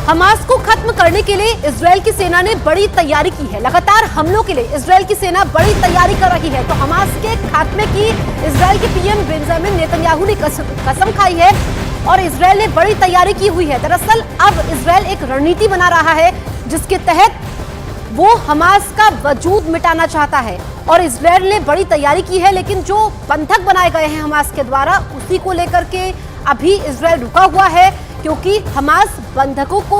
Hamas को खत्म करने के लिए इजरायल की सेना ने बड़ी तैयारी की है। लगातार हमलों के लिए इजरायल की सेना बड़ी तैयारी कर रही है। तो हमास के खात्मे की इजरायल के पीएम बेंजामिन नेतन्याहू ने कसम खाई है और इजरायल ने बड़ी तैयारी की हुई है। दरअसल अब इजरायल एक रणनीति बना रहा है जिसके तहत वो हमास का वजूद मिटाना चाहता है और इजरायल ने बड़ी तैयारी की है। लेकिन जो बंधक बनाए गए हैं हमास के द्वारा, उसी को लेकर के अभी इजरायल रुका हुआ है, क्योंकि हमास बंधकों को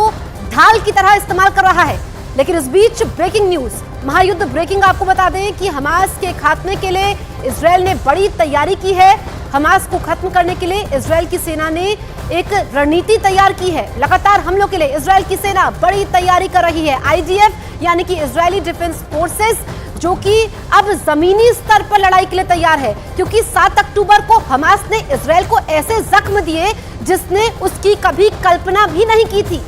ढाल की तरह इस्तेमाल कर रहा है। लेकिन इस बीच ब्रेकिंग न्यूज, महायुद्ध ब्रेकिंग, आपको बता दें कि हमास के खात्मे के लिए इजरायल ने बड़ी तैयारी की है। हमास को खत्म करने के लिए इजरायल की सेना ने एक रणनीति तैयार की है। लगातार हमलों के लिए इजरायल की सेना बड़ी तैयारी कर रही है। आईडीएफ यानी कि इजरायली डिफेंस फोर्सेस, जो कि अब जमीनी स्तर पर लड़ाई के लिए तैयार है, क्योंकि 7 अक्टूबर को हमास ने इजरायल को ऐसे जख्म दिए जिसने उसकी कभी कल्पना भी नहीं की थी।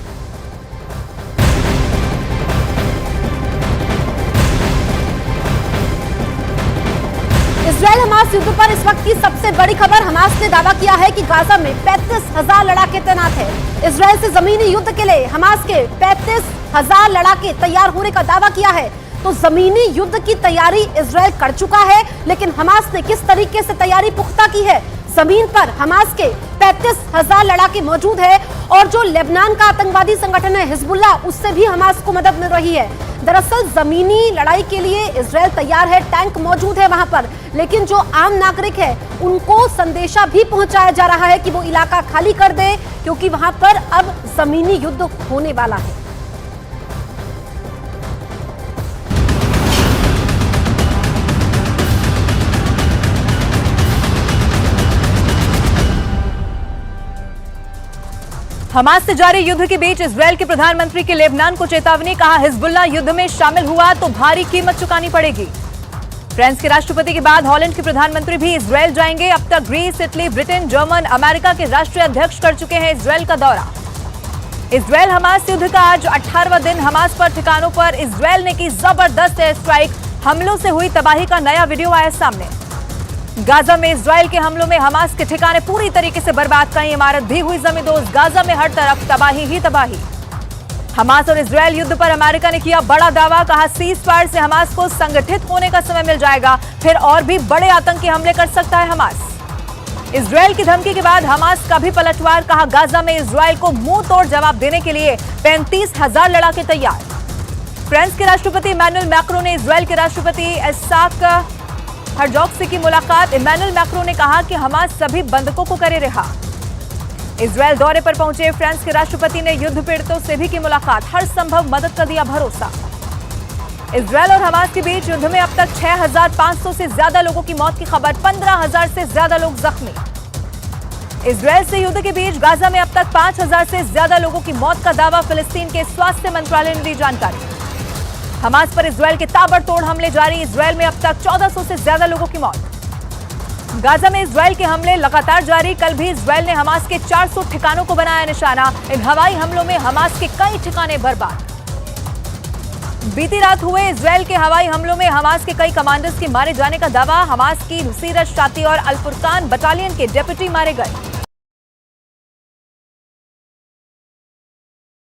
इजरायल हमास युद्ध पर इस वक्त की सबसे बड़ी खबर। हमास ने दावा किया है कि गाजा में 35,000 लड़ाके तैनात है। इजरायल से जमीनी युद्ध के लिए हमास के 35,000 लड़ाके तैयार होने का दावा किया है। तो जमीनी युद्ध की तैयारी इजरायल कर चुका है, लेकिन हमास ने किस तरीके से तैयारी पुख्ता की है? जमीन पर हमास के 35,000 लड़ाके मौजूद है और जो लेबनान का आतंकवादी संगठन है हिजबुल्लाह, उससे भी हमास को मदद मिल रही है। दरअसल जमीनी लड़ाई के लिए इजरायल तैयार है, टैंक मौजूद है वहां पर, लेकिन जो आम नागरिक है उनको संदेशा भी पहुंचाया जा रहा है कि वो इलाका खाली कर दे, क्योंकि वहां पर अब जमीनी युद्ध होने वाला है। हमास से जारी युद्ध के बीच इजरायल के प्रधानमंत्री की लेबनान को चेतावनी, कहा हिजबुल्लाह युद्ध में शामिल हुआ तो भारी कीमत चुकानी पड़ेगी। फ्रांस के राष्ट्रपति के बाद हॉलैंड के प्रधानमंत्री भी इजरायल जाएंगे। अब तक Greece, Italy, Britain, German, America के राष्ट्रीय अध्यक्ष कर चुके हैं इजरायल का दौरा। इजरायल हमास युद्ध का आज 18वां दिन। हमास पर ठिकानों पर इजरायल ने की जबरदस्त एयर स्ट्राइक। हमलों से हुई तबाही का नया वीडियो आया सामने। गाजा में इजरायल के हमलों में हमास के ठिकाने पूरी तरीके से बर्बाद, कई इमारत भी हुई जमींदोज। गाजा में हर तरफ तबाही ही तबाही। हमास और इजरायल युद्ध पर अमेरिका ने किया बड़ा दावा, कहा सीज फायर से हमास को संगठित होने का समय मिल जाएगा, फिर और भी बड़े आतंकी हमले कर सकता है हमास। इजरायल की धमकी के बाद हमास का भी पलटवार, कहा गाजा में इजरायल को मुंह तोड़ जवाब देने के लिए 35,000 लड़ाके तैयार। फ्रांस के राष्ट्रपति इमैनुअल मैक्रों ने इजरायल के राष्ट्रपति इसाक हर्जोग से की मुलाकात। इमैनुअल मैक्रों ने कहा कि हमास सभी बंधकों को करे रिहा। इजरायल दौरे पर पहुंचे फ्रांस के राष्ट्रपति ने युद्ध पीड़ितों से भी की मुलाकात, हर संभव मदद का दिया भरोसा। इजरायल और हमास के बीच युद्ध में अब तक 6,500 से ज्यादा लोगों की मौत की खबर, 15,000 से ज्यादा लोग जख्मी। इजरायल से युद्ध के बीच गाजा में अब तक 5,000 से ज्यादा लोगों की मौत का दावा, फिलिस्तीन के स्वास्थ्य मंत्रालय ने दी जानकारी। हमास पर इजरायल के ताबड़तोड़ हमले जारी, इजरायल में अब तक 1,400 से ज्यादा लोगों की मौत। गाजा में इजरायल के हमले लगातार जारी। कल भी इजरायल ने हमास के 400 ठिकानों को बनाया निशाना। इन हवाई हमलों में हमास के कई ठिकाने बर्बाद। बीती रात हुए इजरायल के हवाई हमलों में हमास के कई कमांडर्स के मारे जाने का दावा। हमास की नुसीरत शाती और अल फुरकान बटालियन के डेप्यूटी मारे गए।